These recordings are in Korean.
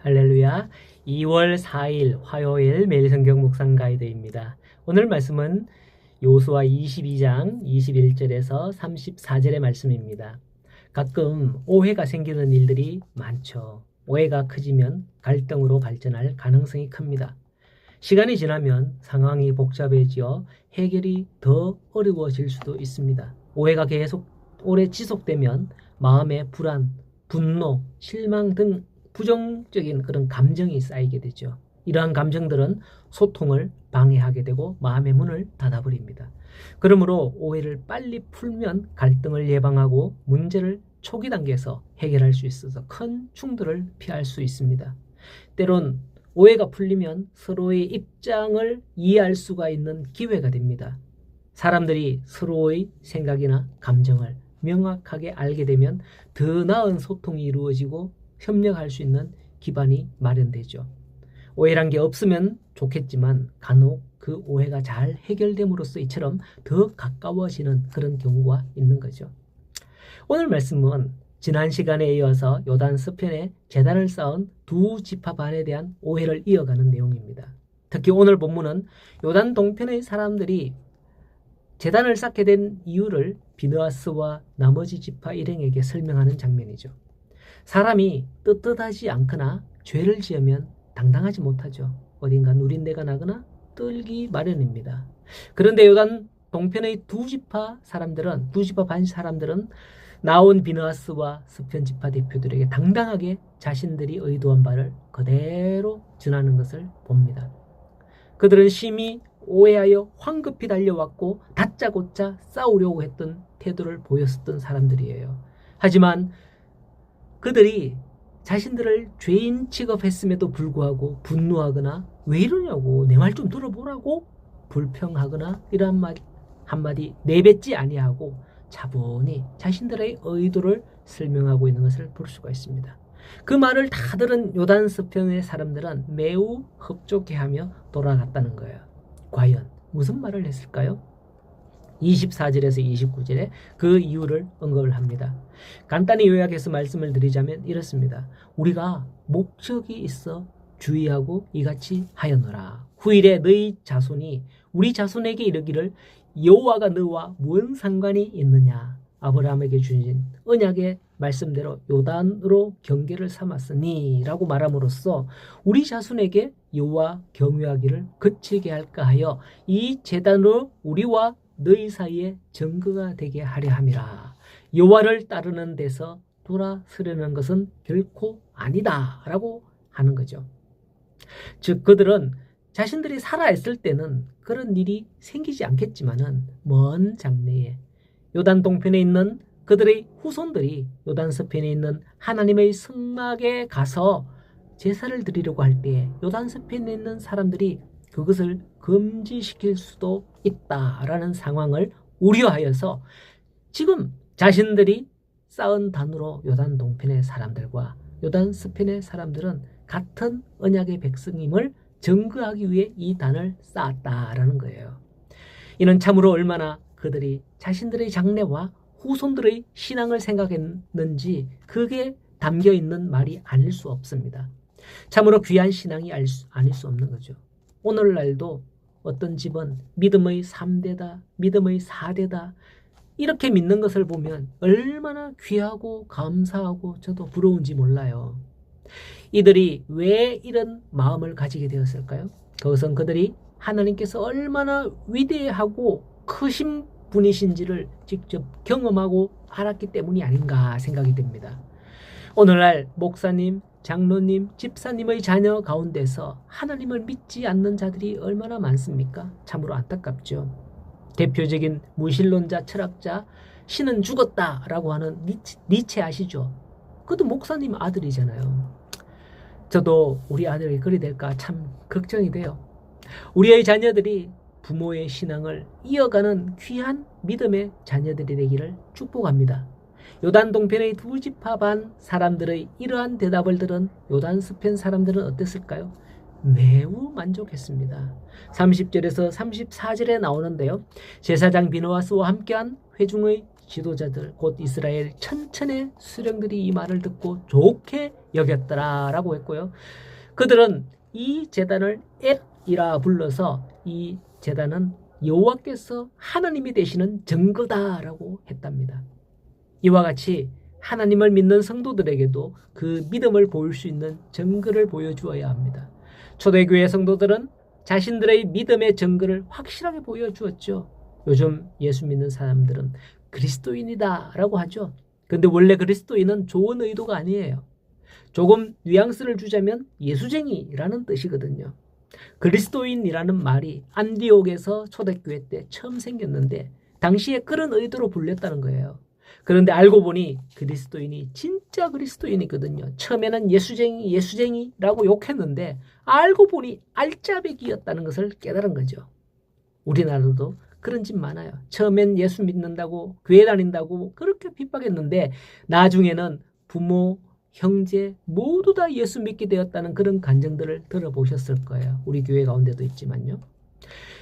할렐루야. 2월 4일 화요일 매일 성경 묵상 가이드입니다. 오늘 말씀은 요수아 22장 21절에서 34절의 말씀입니다. 가끔 오해가 생기는 일들이 많죠. 오해가 커지면 갈등으로 발전할 가능성이 큽니다. 시간이 지나면 상황이 복잡해지어 해결이 더 어려워질 수도 있습니다. 오해가 계속 오래 지속되면 마음의 불안, 분노, 실망 등 부정적인 그런 감정이 쌓이게 되죠. 이러한 감정들은 소통을 방해하게 되고 마음의 문을 닫아버립니다. 그러므로 오해를 빨리 풀면 갈등을 예방하고 문제를 초기 단계에서 해결할 수 있어서 큰 충돌을 피할 수 있습니다. 때론 오해가 풀리면 서로의 입장을 이해할 수가 있는 기회가 됩니다. 사람들이 서로의 생각이나 감정을 명확하게 알게 되면 더 나은 소통이 이루어지고 협력할 수 있는 기반이 마련되죠. 오해란 게 없으면 좋겠지만 간혹 그 오해가 잘 해결됨으로써 이처럼 더 가까워지는 그런 경우가 있는 거죠. 오늘 말씀은 지난 시간에 이어서 요단 서편에 제단을 쌓은 두 지파 반에 대한 오해를 이어가는 내용입니다. 특히 오늘 본문은 요단 동편의 사람들이 제단을 쌓게 된 이유를 비느하스와 나머지 지파 일행에게 설명하는 장면이죠. 사람이 떳떳하지 않거나 죄를 지으면 당당하지 못하죠. 어딘가 누린내가 나거나 떨기 마련입니다. 그런데 요단 동편의 두 지파 반 사람들은 나온 비느하스와 스편 지파 대표들에게 당당하게 자신들이 의도한 바를 그대로 전하는 것을 봅니다. 그들은 심히 오해하여 황급히 달려왔고 다짜고짜 싸우려고 했던 태도를 보였었던 사람들이에요. 하지만 그들이 자신들을 죄인 취급했음에도 불구하고 분노하거나 왜 이러냐고 내 말 좀 들어보라고 불평하거나 이런 말 한마디 내뱉지 아니하고 차분히 자신들의 의도를 설명하고 있는 것을 볼 수가 있습니다. 그 말을 다 들은 요단 서편의 사람들은 매우 흡족해하며 돌아갔다는 거예요. 과연 무슨 말을 했을까요? 24절에서 29절에 그 이유를 언급을 합니다. 간단히 요약해서 말씀을 드리자면 이렇습니다. 우리가 목적이 있어 주의하고 이같이 하였노라. 후일에 너희 자손이 우리 자손에게 이르기를 여호와가 너와 무슨 상관이 있느냐. 아브라함에게 주신 언약의 말씀대로 요단으로 경계를 삼았으니 라고 말함으로써 우리 자손에게 여호와 경외하기를 그치게 할까 하여 이 제단으로 우리와 너희 사이에 증거가 되게 하려 함이라. 여호와를 따르는 데서 돌아서려는 것은 결코 아니다 라고 하는 거죠. 즉 그들은 자신들이 살아있을 때는 그런 일이 생기지 않겠지만은 먼 장래에 요단 동편에 있는 그들의 후손들이 요단 서편에 있는 하나님의 성막에 가서 제사를 드리려고 할 때에 요단 서편에 있는 사람들이 그것을 금지시킬 수도 있다라는 상황을 우려하여서 지금 자신들이 쌓은 단으로 요단 동편의 사람들과 요단 서편의 사람들은 같은 언약의 백성임을 증거하기 위해 이 단을 쌓았다라는 거예요. 이는 참으로 얼마나 그들이 자신들의 장래와 후손들의 신앙을 생각했는지 그게 담겨있는 말이 아닐 수 없습니다. 참으로 귀한 신앙이 아닐 수 없는 거죠. 오늘날도 어떤 집은 믿음의 3대다, 믿음의 4대다 이렇게 믿는 것을 보면 얼마나 귀하고 감사하고 저도 부러운지 몰라요. 이들이 왜 이런 마음을 가지게 되었을까요? 그것은 그들이 하나님께서 얼마나 위대하고 크신 분이신지를 직접 경험하고 알았기 때문이 아닌가 생각이 됩니다. 오늘날 목사님, 장로님, 집사님의 자녀 가운데서 하나님을 믿지 않는 자들이 얼마나 많습니까? 참으로 안타깝죠. 대표적인 무신론자, 철학자, 신은 죽었다라고 하는 니체 아시죠? 그것도 목사님 아들이잖아요. 저도 우리 아들이 그리 될까 참 걱정이 돼요. 우리의 자녀들이 부모의 신앙을 이어가는 귀한 믿음의 자녀들이 되기를 축복합니다. 요단 동편의 두 지파 반 사람들의 이러한 대답을 들은 요단 서편 사람들은 어땠을까요? 매우 만족했습니다. 30절에서 34절에 나오는데요. 제사장 비느하스와 함께한 회중의 지도자들 곧 이스라엘 천천의 수령들이 이 말을 듣고 좋게 여겼더라라고 했고요. 그들은 이 제단을 엘이라 불러서 이 제단은 여호와께서 하나님이 되시는 증거다라고 했답니다. 이와 같이 하나님을 믿는 성도들에게도 그 믿음을 보일 수 있는 증거를 보여주어야 합니다. 초대교회 성도들은 자신들의 믿음의 증거를 확실하게 보여주었죠. 요즘 예수 믿는 사람들은 그리스도인이다 라고 하죠. 근데 원래 그리스도인은 좋은 의도가 아니에요. 조금 뉘앙스를 주자면 예수쟁이라는 뜻이거든요. 그리스도인이라는 말이 안디옥에서 초대교회 때 처음 생겼는데 당시에 그런 의도로 불렸다는 거예요. 그런데 알고 보니 그리스도인이 진짜 그리스도인이거든요. 처음에는 예수쟁이라고 욕했는데 알고 보니 알짜배기였다는 것을 깨달은 거죠. 우리나라도 그런 집 많아요. 처음엔 예수 믿는다고 교회 다닌다고 그렇게 핍박했는데 나중에는 부모, 형제 모두 다 예수 믿게 되었다는 그런 간증들을 들어보셨을 거예요. 우리 교회 가운데도 있지만요.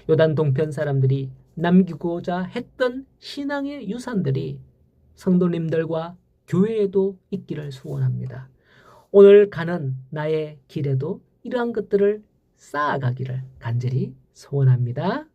요단 동편 사람들이 남기고자 했던 신앙의 유산들이 성도님들과 교회에도 있기를 소원합니다. 오늘 가는 나의 길에도 이러한 것들을 쌓아가기를 간절히 소원합니다.